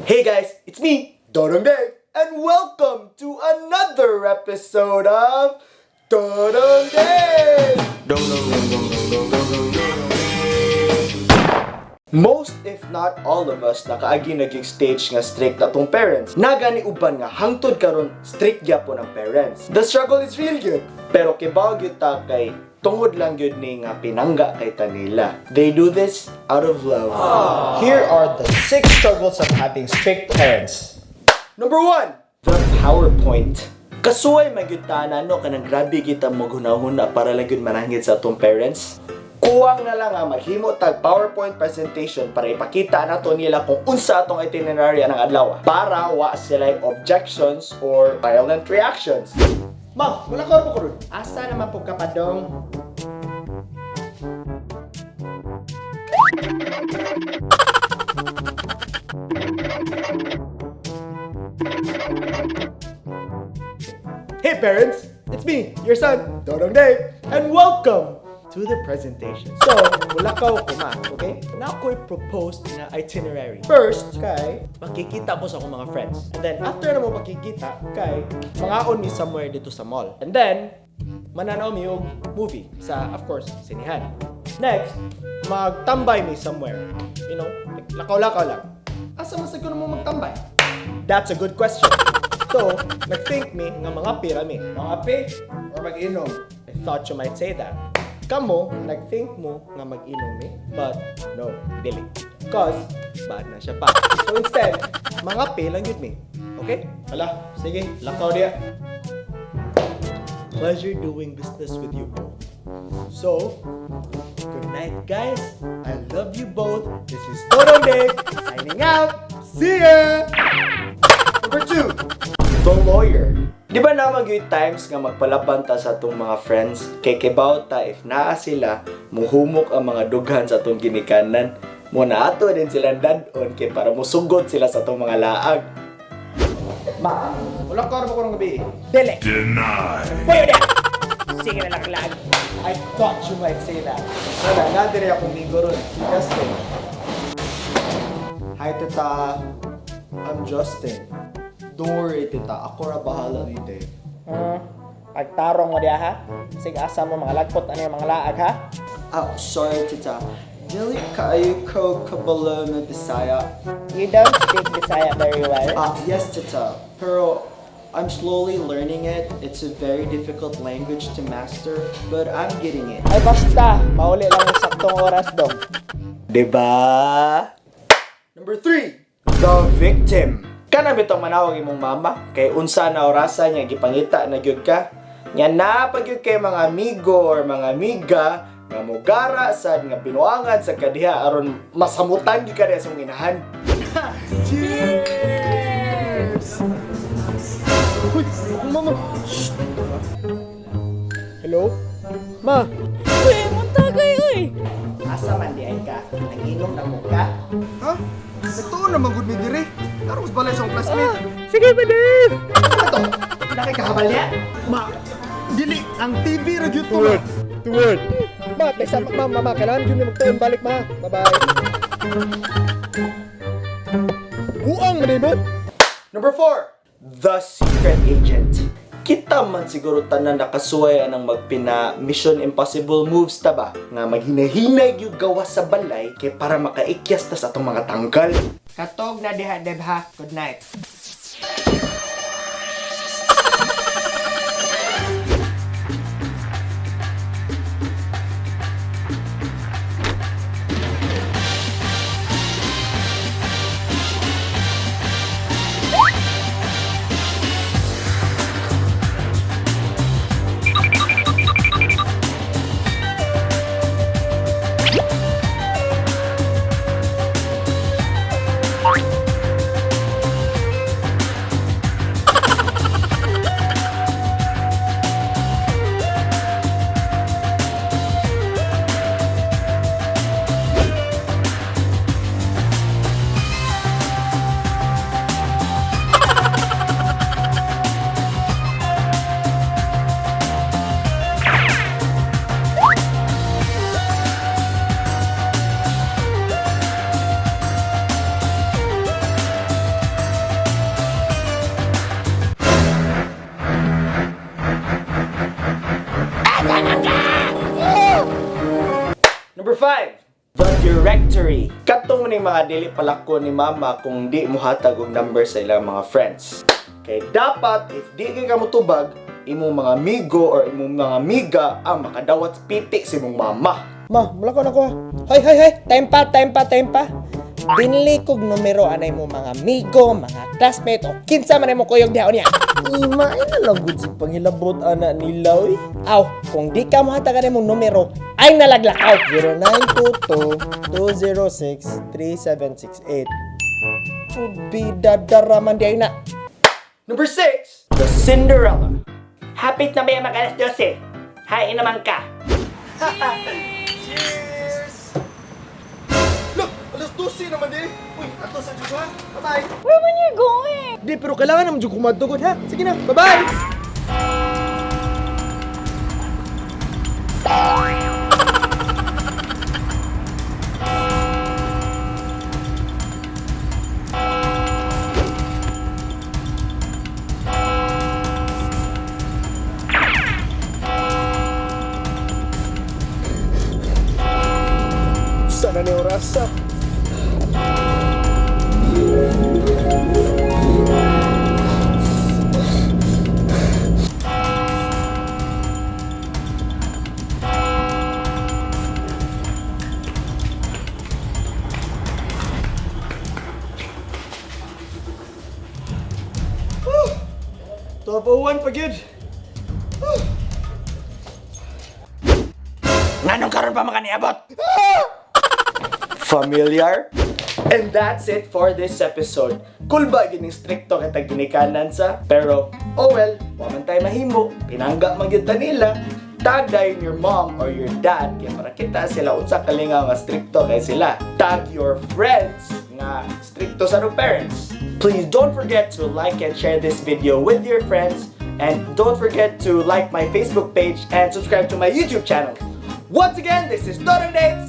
Hey guys, it's me, Dodong Dave, and welcome to another episode of Dodong Dave! Most, if not all of us, nakaagi naging stage nga strict na tong parents. Nagani uban nga hangtod karon strict gyapon ang parents. The struggle is real good. Pero kibaw gyud ta kay tungod lang gyud ni nga pinangga kay tanila. They do this out of love. Here are the 6 struggles of having strict parents. Number 1, the PowerPoint. Kasuway magyutana no kanang grabe kita maghunahuna para lang gyud mananggit sa atong parents. Kuwang na lang nga maghimo tag PowerPoint presentation para ipakita nato nila kung unsa atong itinerary ng adlaw para wa sila objections or violent reactions. Ma'am, wala ka po ko ron. Asa naman po kapadong? Hey parents, it's me, your son, Dodong Dave, and welcome to the presentation. So, wala ka ko ma, okay? Now ko'y propose na itinerary. First, kay makikita mo sa akong mga friends. And then, after na mo makikita, kay mangaon mi somewhere dito sa mall. And then, mananaw mi yung movie sa, of course, sinihan. Next, magtambay mi somewhere. You know, like, lakaw-lakaw lang. Asa masag ko na mo magtambay? That's a good question. So, nag-think me nga mga pira mi. Mga pi or mag-inom? I thought you might say that. Kamo, nag-think mo nga mag-inom mi, but no, dili. Cause, bad na siya pa. So instead, mga pi lang yun mi. Okay? Hala, sige, lakaw diya. Pleasure doing business with you both. So, good night guys. I love you both. This is Dodong Dave, signing out. See ya! Number 2, the lawyer. Di ba naman yung times nga magpalapanta sa atong mga friends kay kibaw ta if naa sila muhumok ang mga dughan sa atong ginikanan mo na ato din sila dadon kay para musugod sila sa atong mga laag. Ma, wala ka rin ako ng gabi. Dili. Deny. Boyo na! Sige na lang. I thought you might say that. Wala, nadiri akong migo ron. Kasi, hi tita, I'm Justin. Don't worry, tita. Ako na bahala ni Dave. Pagtarong mo diya ha? Sige asa mo mga lagpot ano yung mga laag ha? Oh, sorry, tita. Dili kaayo ko kabalo na Bisaya. You don't speak Bisaya very well. Yes, tita. Pero I'm slowly learning it. It's a very difficult language to master, but I'm getting it. Ay basta, mauli lang yung saktong oras dong. Diba? Number 3, the victim. Kana bitong manawag imong mama kay unsa na orasa niya gipangita na gyud ka. Nya na pagyud kay mga amigo or mga amiga nga mogara sad nga binuangan sa kadiha aron masamutan gyud ka sa imong inahan. Cheers! Uy, mama. Shh. Hello? Ma. Uy, muntagay, uy! Asa man di ay ka? Nanginom na mo ka? Ha? Ito naman good me dire. Pero mas balay sa akong classmate. Sige ba, Dave? Ano to? Nakikahabal niya? Ma, dili ang TV ra gyud to. Tuwad. Ma, may samak mama, kailangan yun yung magtuon balik ma. Bye-bye. Buang man mo. Number 4, the secret agent. Kita man siguro tanan nakasuway anang magpina Mission Impossible moves ta ba nga maghinahinay gyud gawas sa balay kay para makaikyas ta sa atong mga tanggal. Katog na diha, Deb ha. Good night. 5. The directory. Katong man yung mga dili palako ni mama kung di mo hatag og number sa ilang mga friends. Kay dapat, if di ka mo tubag, imong mga amigo or imong mga amiga ang makadawat piti si imong mama. Ma, mula ko na ko. Hoy. Time pa. Dinli kog numero anay mo mga amigo, mga classmate o kinsa man mo kuyog diha niya. Ima, ina lang good sa pangilabot anak nila, oy. Aw, kung di ka mahatagan imong numero, ay nalaglakaw. 0922-206-3768. Bida daraman di ay na. Number 6. The Cinderella. Hapit na ba yung mag-alas 12? Hain naman ka. Look! Alas 12 naman din! Uy! Ato sa Diyos ha! Bye-bye! Where man you going? Di, pero kailangan naman dyan kumadugod ha! Sige na! Bye-bye! Sana ni orasa. Top 01 pagid. Nganong karon pa makaniabot? Familiar? And that's it for this episode. Cool ba gining stricto kita ginikanan sa? Pero, oh well, waman tayo mahimo. Pinangga magyud nila. Tag dayon your mom or your dad kaya para kita sila unsa kalinga nga stricto kay sila. Tag your friends nga stricto sa no parents. Please don't forget to like and share this video with your friends. And don't forget to like my Facebook page and subscribe to my YouTube channel. Once again, this is Dodong Dave.